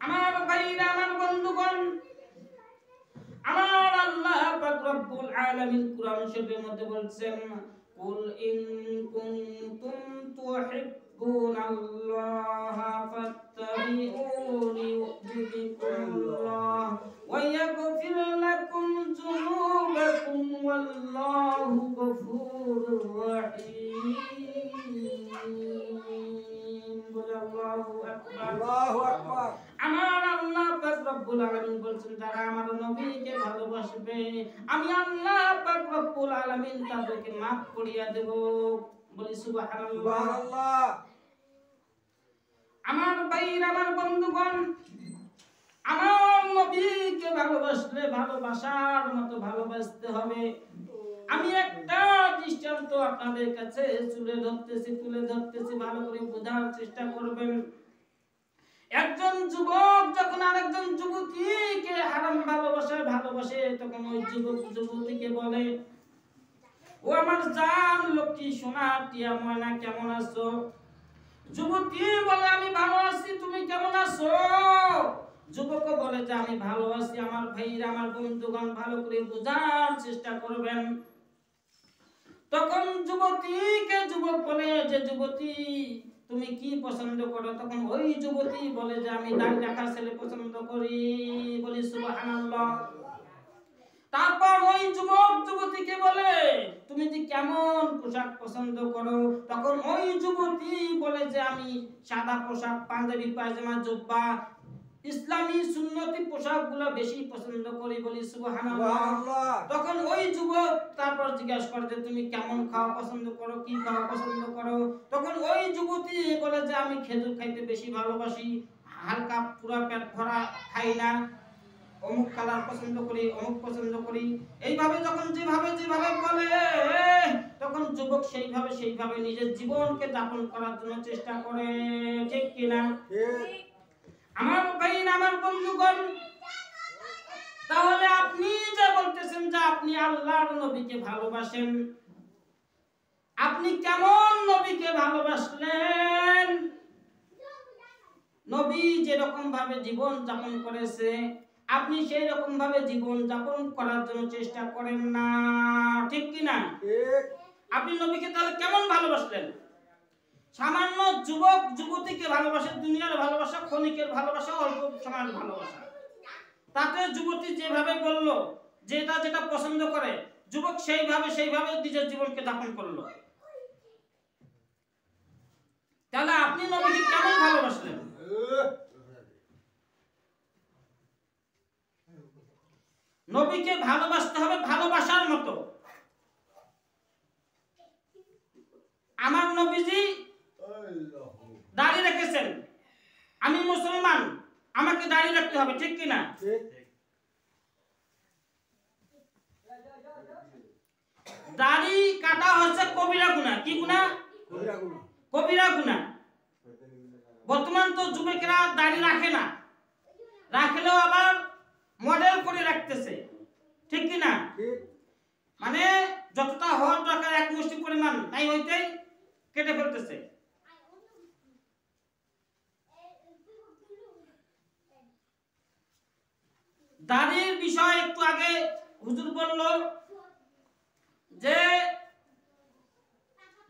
আমার ভাইরা, আমার বন্ধুগণ, আমার আল্লাহ পাক রব্বুল আলামিন কুরআন শরীফের মধ্যে বলছেন, কুল ইন কুনতুম তুহিব্বুনাল্লাহা ফাত্তাবিউনি ইউহ্বিবকুমুল্লাহ ওয়া ইয়াগফির লাকুম যুনুবাকুম ওয়াল্লাহু গফুরুর রাহিম। আল্লাহু আকবার, আল্লাহু আকবার। আমার আল্লাহ পাক রব্বুল আলামিন বলছেন, যারা আমার নবীকে ভালোবাসবে আমি আল্লাহ পাক রব্বুল আলামিন তাদেরকে maaf করিয়া দেব। বলি সুবহানাল্লাহ। সুবহানাল্লাহ। আমার ভাইরা, আমার বন্ধুগণ, আমার নবীকে ভালোবাসলে ভালোবাসার মতো ভালোবাসতে হবে। আমি একটা দৃষ্টান্ত আপনাদের কাছে তুলে ধরতেছি, ভালো করে বোঝার চেষ্টা করবেন। একজন যুবক যখন আরেকজন যুবতীকে হারাম ভালোবাসে তখন ওই যুবক যুবতীকে বলে, ও আমার জান লক্ষ্মী সোনা টিয়া ময়না কেমন আছো? যুবতী বলে, আমি ভালো আছি, তুমি কেমন আছো? যুবক বলে যে আমি ভালো আছি। আমার ভাইরা, আমার বন্ধুগণ, ভালো করে বোঝার চেষ্টা করবেন। তখন যুবতীকে যুবক বলে যে, যুবতী তুমি কি পছন্দ করো? তখন ওই যুবতী বলে যে আমি দাড়ি রাখা ছেলে পছন্দ করি। বলি সুবহানাল্লাহ। তারপর ওই যুবক যুবতীকে বলে, তুমি যে কেমন পোশাক পছন্দ করো? তখন ওই যুবতী বলে যে আমি সাদা পোশাক, পাঞ্জাবি, পায়জামা, জুব্বা, ইসলামী সুন্নতি পোশাকগুলো বেশি পছন্দ করি। বলি সুবহানাল্লাহ। তখন ওই যুবক তারপর জিজ্ঞাসা করে যে তুমি কেমন খাওয়া পছন্দ করো, কি খাওয়া পছন্দ করো? তখন ওই যুবতী বলে যে আমি খেজুর খাইতে বেশি ভালোবাসি, হালকা পুরা পেট ভরা খাই না, অমুক কালার পছন্দ করি, অমুক পছন্দ করি। এইভাবে যখন যেভাবে বলে তখন যুবক সেইভাবে নিজের জীবনকে যাপন করার জন্য চেষ্টা করে। ঠিক কিনা? আমার ভাই, আমার বন্ধুগণ, তাহলে আপনি যে বলতেছেন যে আপনি আল্লাহর নবীকে ভালোবাসেন, আপনি কেমন নবীকে ভালোবাসলেন? নবী যেরকম ভাবে জীবন যাপন করেছে আপনি সেই রকম ভাবে জীবন যাপন করার জন্য চেষ্টা করেন না। ঠিক কি না? আপনি নবীকে তাহলে কেমন ভালোবাসলেন? সামান্য যুবক যুবতীকে ভালোবাসে, দুনিয়ার ভালোবাসা, ক্ষণিকের ভালোবাসা, অল্প সময়ের ভালোবাসা। তাতে যুবতী যেভাবে বলল যেটা পছন্দ করে, যুবক সেইভাবে নিজের জীবনকে যাপন করলো। তাহলে আপনি নবীকে কেমন ভালোবাসলেন? নবীকে ভালোবাসতে হবে ভালোবাসার মতো। আমার নবীজি দাড়ি রেখেছেন, আমি মুসলমান, আমাকে দাড়ি রাখতে হবে। ঠিক কি না? দাড়ি কাটা হচ্ছে কবিরা গুনাহ। কি গুনাহ? কবিরা গুনাহ। বর্তমান তো যুবকেরা দাড়ি রাখে না, রাখলেও আবার মডেল করে রাখতেছে। ঠিক কি না? মানে যতটা হওয়ার দরকার এক মুষ্টি পরিমাণ তাই হইতেই কেটে ফেলতেছে। দাড়ির বিষয় একটু আগে হুজুর বলল যে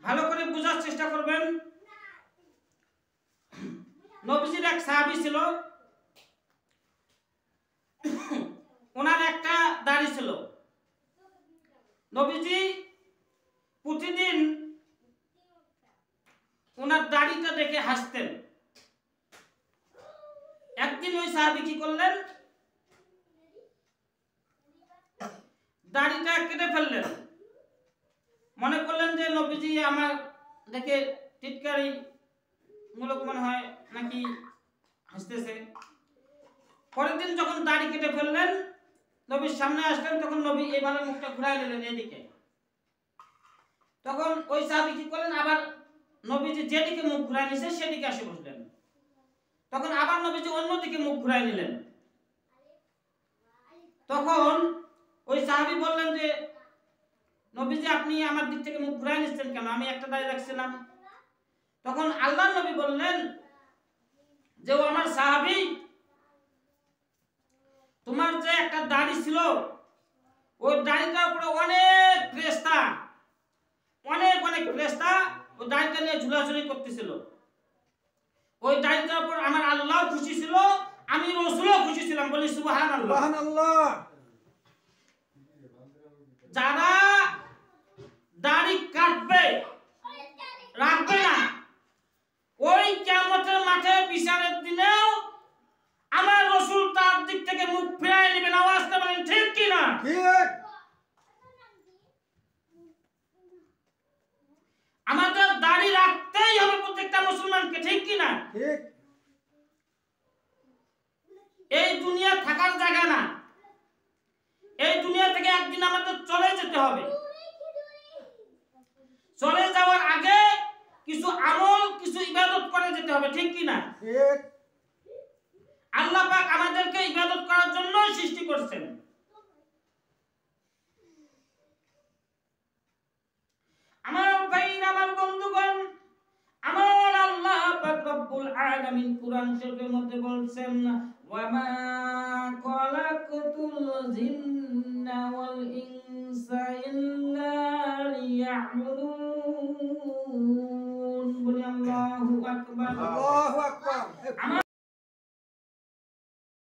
ভালো করে বোঝার চেষ্টা করবেন। নবীজির এক সাহাবী ছিল, ওনার একটা দাড়ি ছিল। নবীজি প্রতিদিন ওনার দাড়িটা দেখে হাসতেন। একদিন ওই সাহাবী কি করলেন, দাড়িটা কেটে ফেললেন। মনে করলেন যে নবীজি আমার দেখে টিটকারি মূলক মনে হয় নাকি হাসতেছে। পরের দিন যখন দাড়ি কেটে ফেললেন, নবীর সামনে আসলেন, তখন নবী এইভাবে মুখটা ঘুরাই নিলেন এদিকে। তখন ওই সাহাবী কি করলেন, আবার নবীজি যেদিকে মুখ ঘুরাই নিছে সেদিকে এসে বসলেন। তখন আবার নবীজি অন্যদিকে মুখ ঘুরাই নিলেন। তখন ওই সাহাবী বললেন যে নবীজি আপনি আমার দিক থেকে মুখ ঘুরাই নিচ্ছেন কেন? আমি একটা দাড়ি রাখছিলাম। তখন আল্লাহর নবী বললেন যে ও আমার সাহাবী, তোমার যে একটা দাড়ি ছিল ওই দাড়িটার উপরে অনেক ফেরেশতা অনেক ফেরেশতা ওই দাড়িটা নিয়ে ঝুলাঝুলি করতেছিল। ওই দাড়িটার উপর আমার আল্লাহ খুশি ছিল, আমি রাসূলও খুশি ছিলাম। বলি সুবহানাল্লাহ। সুবহানাল্লাহ। যারা দাড়ি কাটবে রাখবে না, ওই কিয়ামতের মাঠে বিচারের দিনেও আমার রাসূল তার দিক থেকে মুখ ফিরায় নেবেন। আওয়াজটা বলেন ঠিক কি না? ঠিক। আমাদের দাড়ি রাখতেই হবে প্রত্যেকটা মুসলমানকে, ঠিক কি না? ঠিক। এই দুনিয়া থাকার জায়গা না, এই দুনিয়া থেকে একদিন আমাদের চলে যেতে হবে। চলে যাওয়ার আগে কিছু আমল কিছু ইবাদত করে যেতে হবে, ঠিক কি না? ঠিক। আল্লাহ পাক আমাদেরকে ইবাদত করার জন্য সৃষ্টি করেছেন। আমার ভাইরা, আমার বন্ধুগণ, আমার আল্লাহ পাক রব্বুল আলামিন কুরআন শরীফের মধ্যে বলছেন, ওয়া মা খালাকতুল জিন্না ওয়াল ইনসা ইল্লা লিয়াবুদুন। বলি আল্লাহু আকবার। আল্লাহু আকবার। আমার